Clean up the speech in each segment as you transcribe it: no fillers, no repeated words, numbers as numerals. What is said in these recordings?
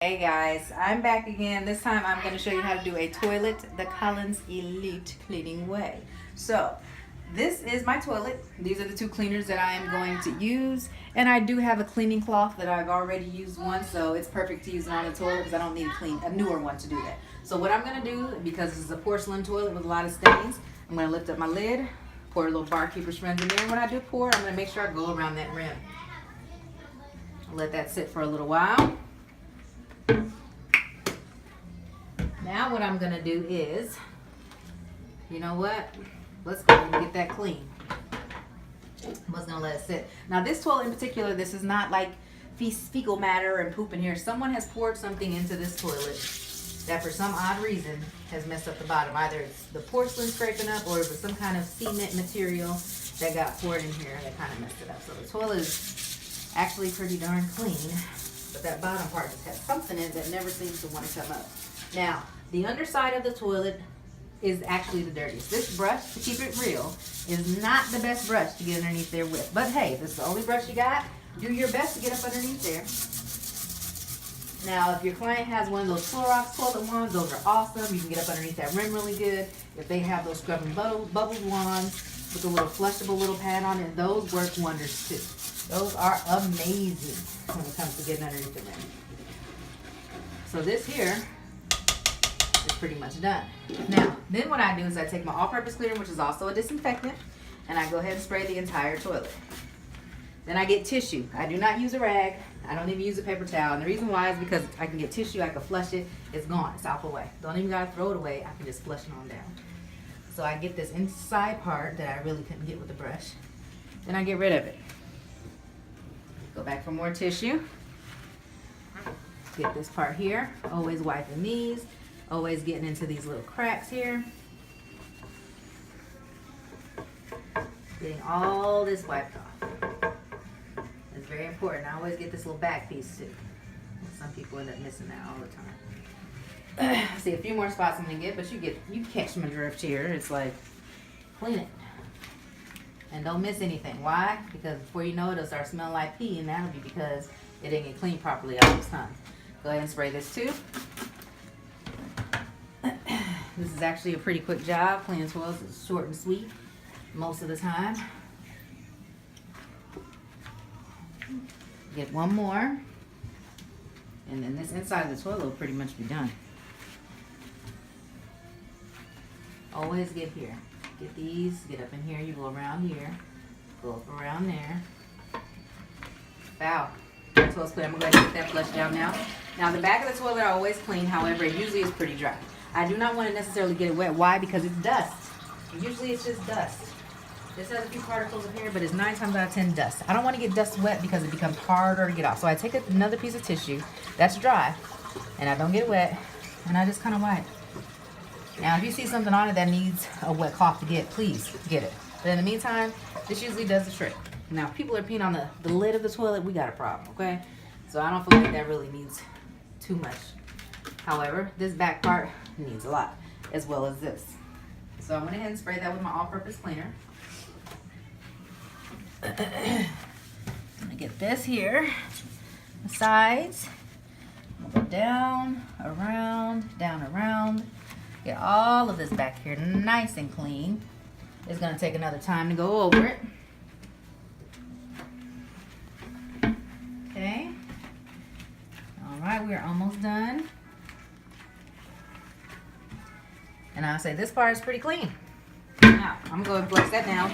Hey guys, I'm back again. This time I'm going to show you how to do a toilet the Collins Elite cleaning way. So this is my toilet. These are the two cleaners that I am going to use. And I do have a cleaning cloth that I've already used once, so it's perfect to use it on the toilet because I don't need a newer one to do that. So what I'm going to do, because this is a porcelain toilet with a lot of stains, I'm going to lift up my lid, pour a little barkeeper's friends in there. And when I do pour, I'm going to make sure I go around that rim. I'll let that sit for a little while. Now what I'm gonna do is, you know what? Let's go and get that clean. I was gonna let it sit. Now this toilet in particular, this is not like fecal matter and poop in here. Someone has poured something into this toilet that for some odd reason has messed up the bottom. Either it's the porcelain scraping up or it was some kind of cement material that got poured in here that kind of messed it up. So the toilet is actually pretty darn clean, but that bottom part just has something in it that never seems to want to come up. Now, the underside of the toilet is actually the dirtiest. This brush, to keep it real, is not the best brush to get underneath there with. But hey, this is the only brush you got. Do your best to get up underneath there. Now, if your client has one of those Clorox toilet wands, those are awesome. You can get up underneath that rim really good. If they have those scrubbing bubble wands with a little flushable little pad on it, those work wonders too. Those are amazing when it comes to getting underneath the rim. So this here is pretty much done. Now, then what I do is I take my all-purpose cleaner, which is also a disinfectant, and I go ahead and spray the entire toilet. Then I get tissue. I do not use a rag. I don't even use a paper towel. And the reason why is because I can get tissue, I can flush it, it's gone, it's out the way. Don't even gotta throw it away, I can just flush it on down. So I get this inside part that I really couldn't get with the brush. Then I get rid of it. Go back for more tissue. Get this part here. Always wiping these. Always getting into these little cracks here. Getting all this wiped off. It's very important. I always get this little back piece too. Some people end up missing that all the time. See, a few more spots I'm gonna get, but you catch my drift here. It's like, clean it. And don't miss anything. Why? Because before you know it, it'll start smelling like pee, and that'll be because it didn't get cleaned properly all this time. Go ahead and spray this too. This is actually a pretty quick job. Cleaning toilets is short and sweet most of the time. Get one more. And then this inside of the toilet will pretty much be done. Always get here. Get these, get up in here, you go around here, go up around there. Wow. The toilet's clean. I'm going to go ahead and get that flush down now. Now the back of the toilet are always clean, however, it usually is pretty dry. I do not want to necessarily get it wet. Why? Because it's dust. Usually it's just dust. This has a few particles in here, but it's 9 times out of 10 dust. I don't want to get dust wet because it becomes harder to get off. So I take another piece of tissue that's dry, and I don't get it wet, and I just kind of wipe. Now, if you see something on it that needs a wet cloth to get, please get it. But in the meantime, this usually does the trick. Now, if people are peeing on the lid of the toilet, we got a problem, okay? So I don't feel like that really needs too much. However, this back part needs a lot, as well as this. So I went ahead and sprayed that with my all-purpose cleaner. I'm gonna get this here, the sides. I'm gonna go down, around. Get all of this back here nice and clean. It's gonna take another time to go over it. Okay. All right, we're almost done. And I'll say this part is pretty clean. Now, I'm gonna go and flush that down.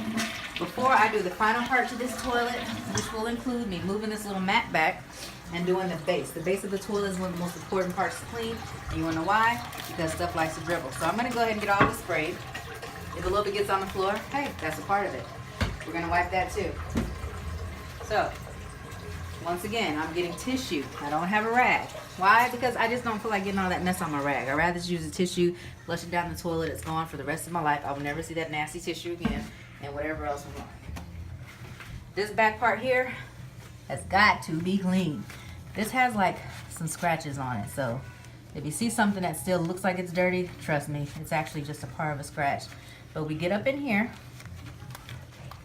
Before I do the final part to this toilet, which will include me moving this little mat back and doing the base. The base of the toilet is one of the most important parts to clean. And you wanna know why? Because stuff likes to dribble. So I'm gonna go ahead and get all this sprayed. If a little bit gets on the floor, hey, that's a part of it. We're gonna wipe that too. So, once again, I'm getting tissue. I don't have a rag. Why? Because I just don't feel like getting all that mess on my rag. I'd rather just use a tissue, flush it down the toilet. It's gone for the rest of my life. I will never see that nasty tissue again, and whatever else was on. This back part here has got to be clean. This has like some scratches on it, so if you see something that still looks like it's dirty, trust me, it's actually just a part of a scratch. But we get up in here,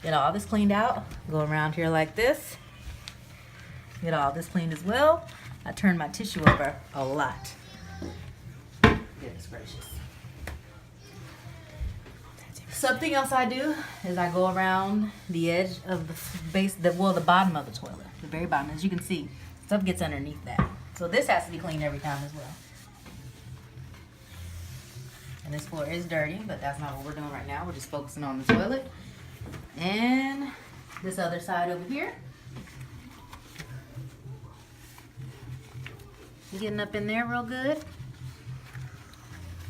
get all this cleaned out, go around here like this, get all this cleaned as well. I turn my tissue over a lot. Goodness gracious. Something else I do is I go around the edge of the base, the bottom of the toilet, the very bottom. As you can see, stuff gets underneath that. So this has to be cleaned every time as well. And this floor is dirty, but that's not what we're doing right now. We're just focusing on the toilet. And this other side over here. Getting up in there real good.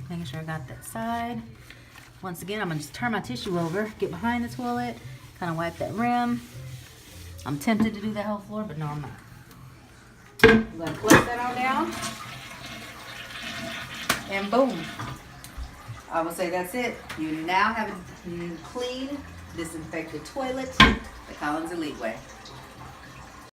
Making sure I got that side. Once again, I'm gonna just turn my tissue over, get behind the toilet, kind of wipe that rim. I'm tempted to do that whole floor, but no, I'm not. I'm gonna flush that on down. And boom. I would say that's it. You now have a clean, disinfected toilet the Collins Elite way.